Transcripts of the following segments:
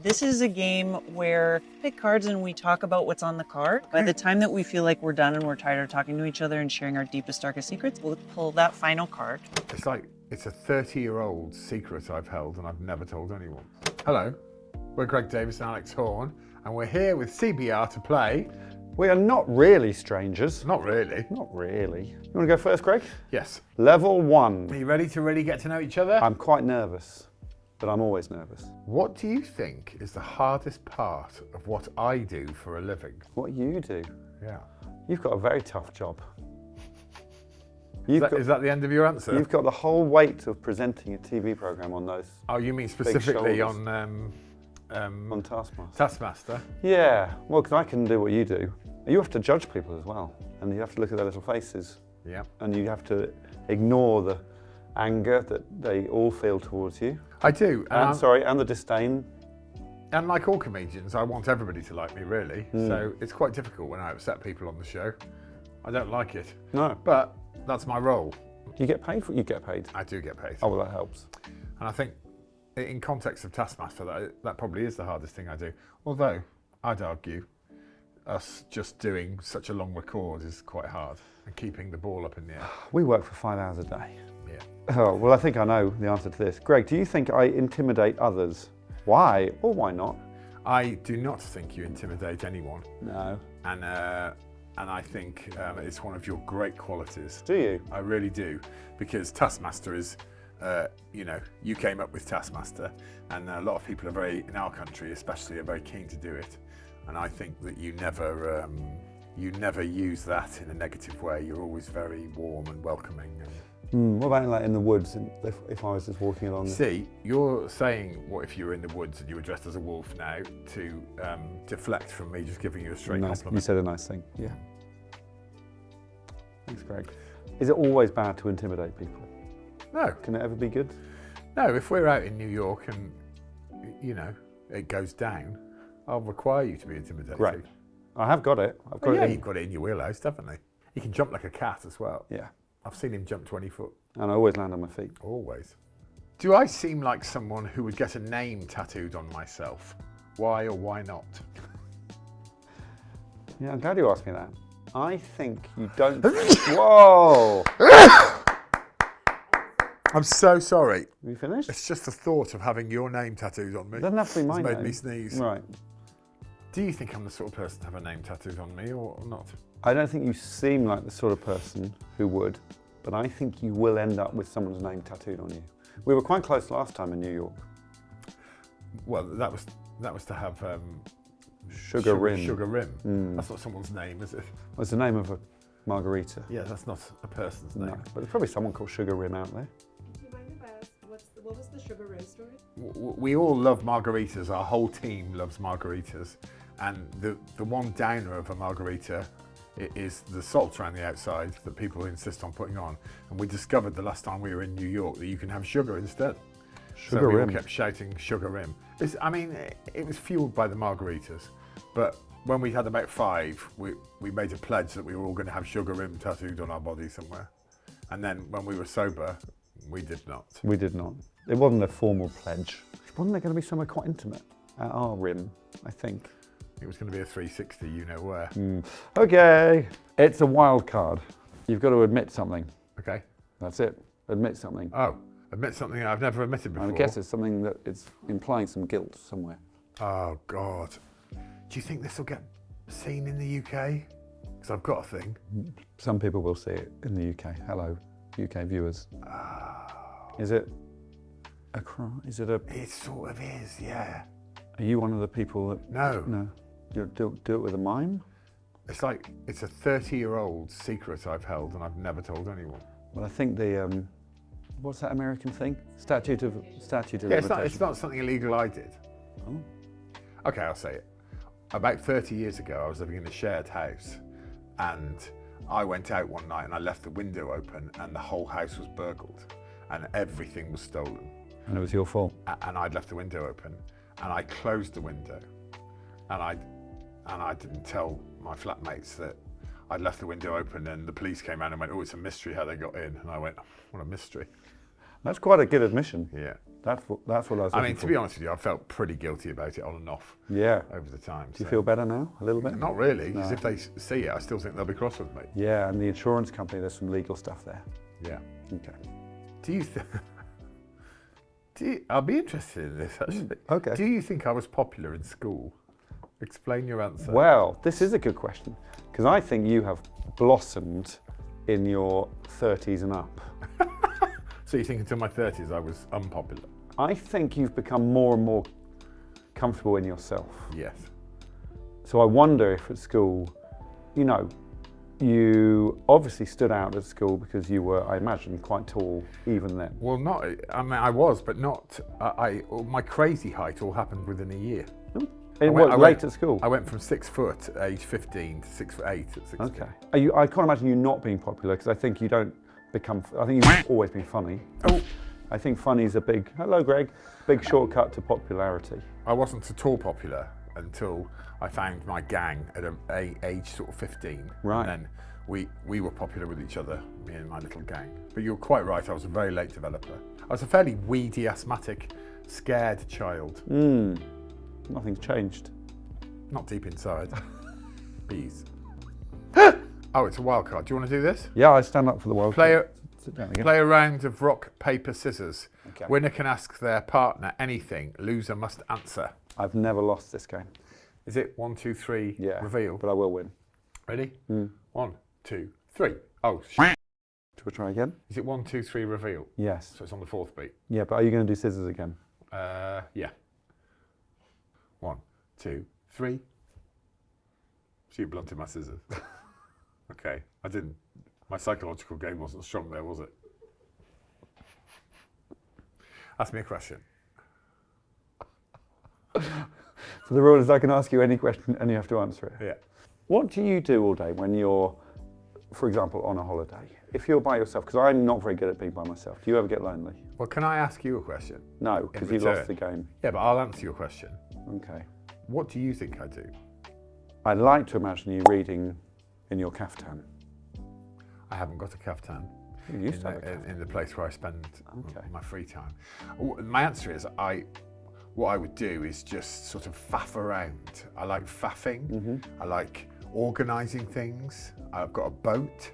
This is a game where we pick cards and we talk about what's on the card. By the time that we feel like we're done and we're tired of talking to each other and sharing our deepest, darkest secrets, we'll pull that final card. It's like it's a 30-year-old secret I've held and I've never told anyone. Hello, we're Greg Davies and Alex Horne, and we're here with CBR to play. We are not really strangers. Not really. Not really. You want to go first, Greg? Yes. Level 1. Are you ready to really get to know each other? I'm quite nervous, but I'm always nervous. What do you think is the hardest part of what I do for a living? What you do? Yeah. You've got a very tough job. Is that the end of your answer? You've got the whole weight of presenting a TV programme on those. Oh, you mean specifically shoulders. on Taskmaster. Taskmaster? Yeah, well, because I can do what you do. You have to judge people as well, and you have to look at their little faces. Yeah. And you have to ignore the anger that they all feel towards you. I do. And the disdain. And like all comedians, I want everybody to like me, really. So it's quite difficult when I upset people on the show. I don't like it. No. But that's my role. You get paid for what you get paid. I do get paid. Oh, well, that helps. And I think in context of Taskmaster, that probably is the hardest thing I do. Although, I'd argue, us just doing such a long record is quite hard, and keeping the ball up in the air. We work for 5 hours a day. Yeah. Oh, well, I think I know the answer to this. Greg, do you think I intimidate others? Why or why not? I do not think you intimidate anyone. No. And I think it's one of your great qualities. Do you? I really do, because Taskmaster is, you came up with Taskmaster, and a lot of people in our country especially, are very keen to do it. And I think that you never use that in a negative way. You're always very warm and welcoming. What about like in the woods, if I was just walking along? See, you're saying, what if you were in the woods and you were dressed as a wolf now, to deflect from me just giving you a straight Nice. compliment. You said a nice thing. Yeah. Thanks, Greg. Is it always bad to intimidate people? No. Can it ever be good? No, if we're out in New York and, it goes down, I'll require you to be intimidated. Great. I have got it. I've got it. You've got it in your wheelhouse, definitely. He can jump like a cat as well. Yeah. I've seen him jump 20 foot. And I always land on my feet. Always. Do I seem like someone who would get a name tattooed on myself? Why or why not? Yeah, I'm glad you asked me that. I think you don't. Whoa! I'm so sorry. Have you finished? It's just the thought of having your name tattooed on me. It doesn't have to be my has made name. me sneeze. Right. Do you think I'm the sort of person to have a name tattooed on me or not? I don't think you seem like the sort of person who would, but I think you will end up with someone's name tattooed on you. We were quite close last time in New York. Well, that was to have Sugar Rim. Sugar Rim. That's not someone's name, is it? Well, it's the name of a margarita. Yeah, that's not a person's name. No, but there's probably someone called Sugar Rim out there. Do you mind if I ask, what was the Sugar Ray story? We all love margaritas. Our whole team loves margaritas. And the one downer of a margarita is the salt around the outside that people insist on putting on. And we discovered the last time we were in New York that you can have sugar instead. Sugar so we Rim. all kept shouting Sugar Rim. It was fueled by the margaritas. But when we had about 5, we made a pledge that we were all going to have Sugar Rim tattooed on our body somewhere. And then when we were sober, we did not. We did not. It wasn't a formal pledge. Wasn't there going to be somewhere quite intimate at our rim, I think? It was going to be a 360, you know where. Okay. It's a wild card. You've got to admit something. Okay. That's it. Admit something. Oh, admit something I've never admitted before. I guess it's something that it's implying some guilt somewhere. Oh, God. Do you think this will get seen in the UK? Because I've got a thing. Some people will see it in the UK. Hello, UK viewers. Is it a crime? Is it a... It sort of is, yeah. Are you one of the people that... No. No. You do it with a mime? It's like, it's a 30-year-old secret I've held and I've never told anyone. Well, I think the... what's that American thing? Statute of Yeah, limitation. it's not something illegal I did. Oh. Okay, I'll say it. About 30 years ago, I was living in a shared house and I went out one night and I left the window open and the whole house was burgled and everything was stolen. And it was your fault? And I'd left the window open and I closed the window and I didn't tell my flatmates that I'd left the window open, and the police came around and went, "Oh, it's a mystery how they got in." And I went, "What a mystery." That's quite a good admission. Yeah. That's what I was looking I mean, for. to be honest with you, I felt pretty guilty about it on and off Yeah. over the time. Do you feel better now, a little bit? Not really, because No. if they see it, I still think they'll be cross with me. Yeah, and the insurance company, there's some legal stuff there. Yeah. Okay. Do you I'll be interested in this, actually. Okay. Do you think I was popular in school? Explain your answer. Well, this is a good question, because I think you have blossomed in your 30s and up. So you think until my 30s I was unpopular? I think you've become more and more comfortable in yourself. Yes. So I wonder if at school, you know, you obviously stood out at school because you were, I imagine, quite tall even then. Well, not. I mean, I was, but not. My crazy height all happened within a year. It was late at school. I went from 6 foot at age 15 to 6'8" at 16. Okay. I can't imagine you not being popular because I think you don't become. I think you've always been funny. Oh. I think funny is a big. Hello, Greg. Big shortcut to popularity. I wasn't at all popular until I found my gang at age sort of 15. Right. And then we were popular with each other, me and my little gang. But you're quite right, I was a very late developer. I was a fairly weedy, asthmatic, scared child. Nothing's changed. Not deep inside. Bees. Oh, it's a wild card. Do you want to do this? Yeah, I stand up for the world. Sit down again. Play a round of rock, paper, scissors. Okay. Winner can ask their partner anything. Loser must answer. I've never lost this game. Is it 1, 2, 3, Yeah. reveal? But I will win. Ready? 1, 2, 3. Oh, Shall we try again? Is it 1, 2, 3, reveal? Yes. So it's on the 4th beat. Yeah, but are you going to do scissors again? Yeah. 1, 2, 3. So you blunted my scissors. Okay, I didn't. My psychological game wasn't strong there, was it? Ask me a question. So the rule is I can ask you any question and you have to answer it. Yeah. What do you do all day when you're, for example, on a holiday? If you're by yourself, because I'm not very good at being by myself. Do you ever get lonely? Well, can I ask you a question? No, because you return. lost the game. Yeah, but I'll answer your question. Okay. What do you think I do? I like to imagine you reading in your caftan. I haven't got a caftan. You used to have a caftan. In the place where I spend Okay. my free time. My answer is what I would do is just sort of faff around. I like faffing. I like organising things. I've got a boat.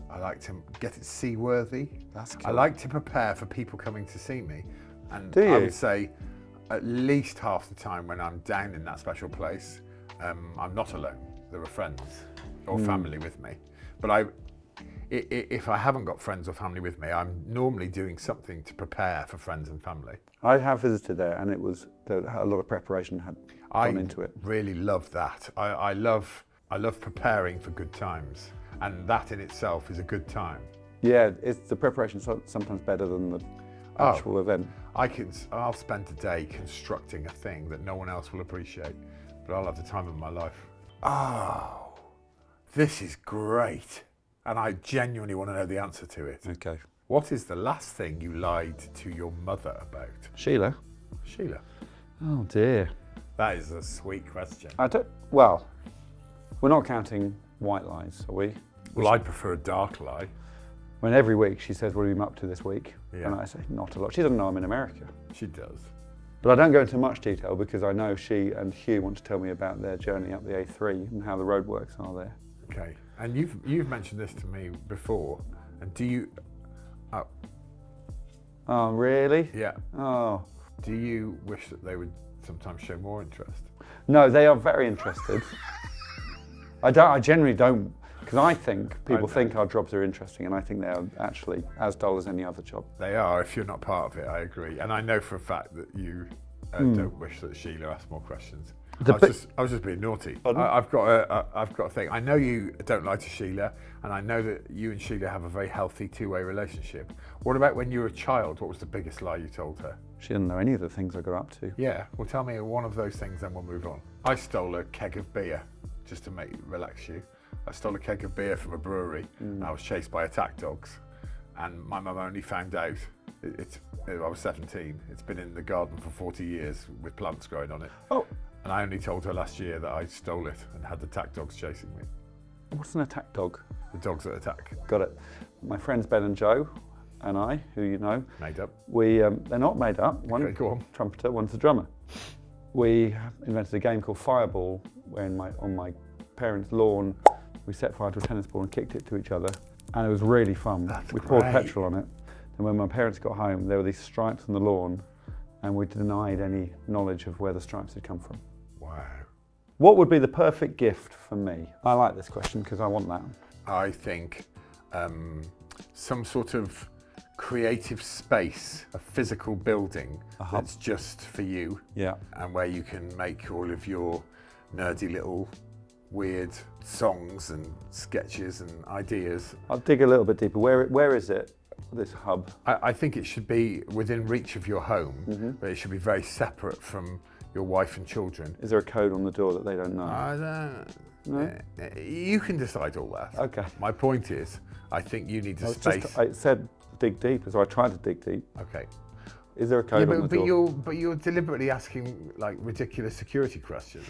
I like to get it seaworthy. That's I cool. like to prepare for people coming to see me. And Do you? I would say at least half the time when I'm down in that special place, I'm not alone. There are friends or family with me. But if I haven't got friends or family with me, I'm normally doing something to prepare for friends and family. I have visited there and there a lot of preparation had gone into it. I really love that. I love preparing for good times, and that in itself is a good time. Yeah, it's the preparation sometimes better than the actual event. I'll spend a day constructing a thing that no one else will appreciate, but I'll have the time of my life. Oh, this is great. And I genuinely want to know the answer to it. Okay. What is the last thing you lied to your mother about? Sheila? Sheila? Oh dear. That is a sweet question. Well, we're not counting white lies, are we? Well, I prefer a dark lie. When every week she says, what have you been up to this week? Yeah. And I say, not a lot. She doesn't know I'm in America. She does. But I don't go into much detail because I know she and Hugh want to tell me about their journey up the A3 and how the roadworks are there. Okay. And you've mentioned this to me before. And do you... Oh, really? Yeah. Oh. Do you wish that they would sometimes show more interest? No, they are very interested. I generally don't, because I think people think our jobs are interesting and I think they are actually as dull as any other job. They are, if you're not part of it, I agree. And I know for a fact that you don't wish that Sheila asked more questions. I was just being naughty. I've got a thing. I know you don't lie to Sheila, and I know that you and Sheila have a very healthy two-way relationship. What about when you were a child? What was the biggest lie you told her? She didn't know any of the things I got up to. Yeah, well, tell me one of those things, then we'll move on. I stole a keg of beer just to relax you. I stole a keg of beer from a brewery, and I was chased by attack dogs. And my mum only found out. I was 17. It's been in the garden for 40 years with plants growing on it. Oh. And I only told her last year that I stole it and had the attack dogs chasing me. What's an attack dog? The dogs that attack. Got it. My friends Ben and Joe and I, who you know, Made up. they're not made up. One Okay, go on. trumpeter, one's the drummer. We invented a game called Fireball, where on my parents' lawn, we set fire to a tennis ball and kicked it to each other, and it was really fun. That's we poured great. petrol on it, and when my parents got home, there were these stripes on the lawn, and we denied any knowledge of where the stripes had come from. Wow. What would be the perfect gift for me? I like this question because I want that. I think some sort of creative space, a physical building that's just for you, Yeah. and where you can make all of your nerdy little weird songs and sketches and ideas. I'll dig a little bit deeper. Where is it, this hub? I think it should be within reach of your home, but it should be very separate from your wife and children. Is there a code on the door that they don't know? I don't. No? You can decide all that. Okay. My point is, I think you need a space. I said dig deep, so I tried to dig deep. Okay. Is there a code on the door? But you're deliberately asking like ridiculous security questions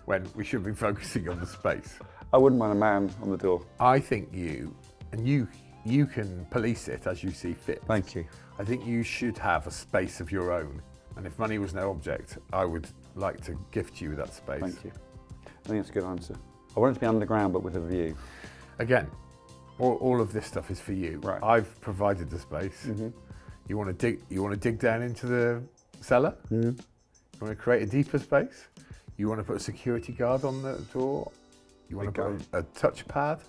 when we should be focusing on the space. I wouldn't mind a man on the door. I think you can police it as you see fit. Thank you. I think you should have a space of your own. And if money was no object, I would like to gift you that space. Thank you. I think that's a good answer. I want it to be underground, but with a view. Again, all of this stuff is for you. Right. I've provided the space. You want to dig down into the cellar? You want to create a deeper space? You want to put a security guard on the door? You want to put a touchpad?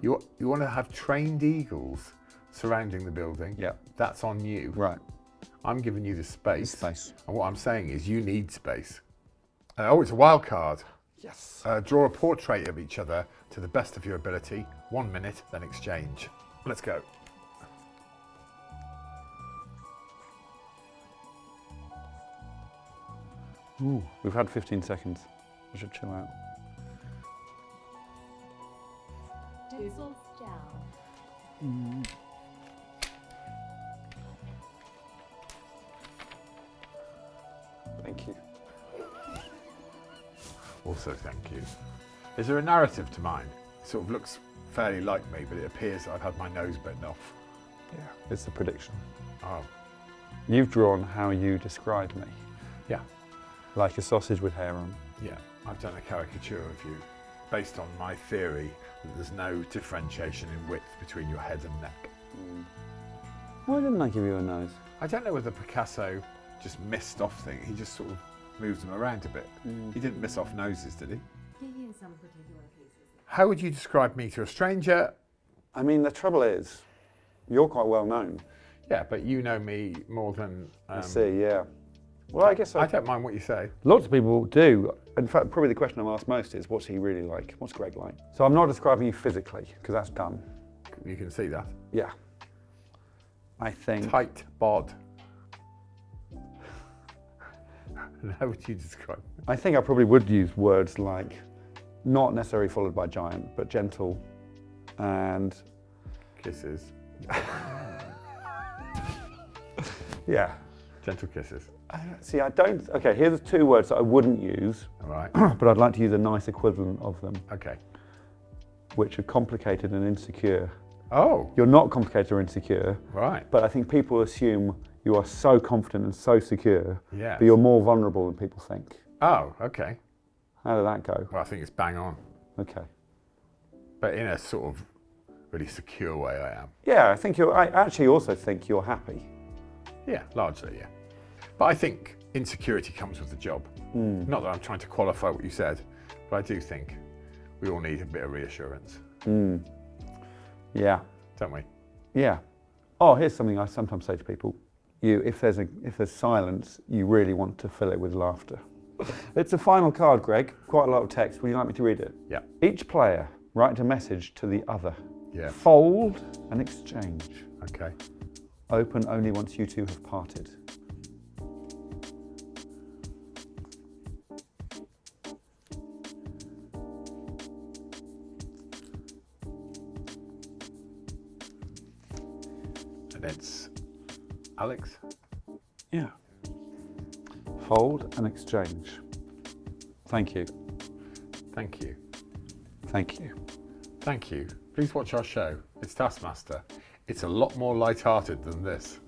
You want to have trained eagles surrounding the building? Yeah. That's on you. Right. I'm giving you the space. Space. And what I'm saying is you need space. It's a wild card. Yes. Draw a portrait of each other to the best of your ability. 1 minute, then exchange. Let's go. Ooh, we've had 15 seconds. I should chill out. Doozles down. Thank you. Also, thank you. Is there a narrative to mine? It sort of looks fairly like me, but it appears I've had my nose bitten off. Yeah, it's a prediction. Oh, You've drawn how you describe me, yeah, like a sausage with hair on. yeah. I've done a caricature of you based on my theory that there's no differentiation in width between your head and neck. Why didn't I give you a nose? I don't know whether Picasso just missed off things. He just sort of moved them around a bit. He didn't miss off noses, did he? In some particular cases. How would you describe me to a stranger? I mean, the trouble is, you're quite well known. Yeah, but you know me more than... I see, yeah. Well, I guess I don't mind what you say. lots of people do. In fact, probably the question I'm asked most is, what's he really like? What's Greg like? So I'm not describing you physically, because that's done. You can see that. Yeah. I think... Tight bod. And how would you describe me? I think I probably would use words like, not necessarily followed by giant, but gentle and... Kisses. Yeah. Gentle kisses. See, I don't... Okay, here's 2 words that I wouldn't use, All right. but I'd like to use a nice equivalent of them, Okay. which are complicated and insecure. Oh, You're not complicated or insecure, right. but I think people assume you are so confident and so secure, Yeah. but you're more vulnerable than people think. Oh, okay. How did that go? Well, I think it's bang on. Okay. But in a sort of really secure way, I am. Yeah, I actually also think you're happy. Yeah, largely, yeah. But I think insecurity comes with the job. Not that I'm trying to qualify what you said, but I do think we all need a bit of reassurance, Yeah. don't we? Yeah. Oh, here's something I sometimes say to people. If there's silence, you really want to fill it with laughter. It's a final card, Greg. Quite a lot of text. Would you like me to read it? Yeah. Each player write a message to the other. Yeah. Fold and exchange. Okay. Open only once you two have parted. And it's Alex. Yeah. Fold and exchange. Thank you. Thank you. Thank you. Thank you. Please watch our show. It's Taskmaster. It's a lot more light-hearted than this.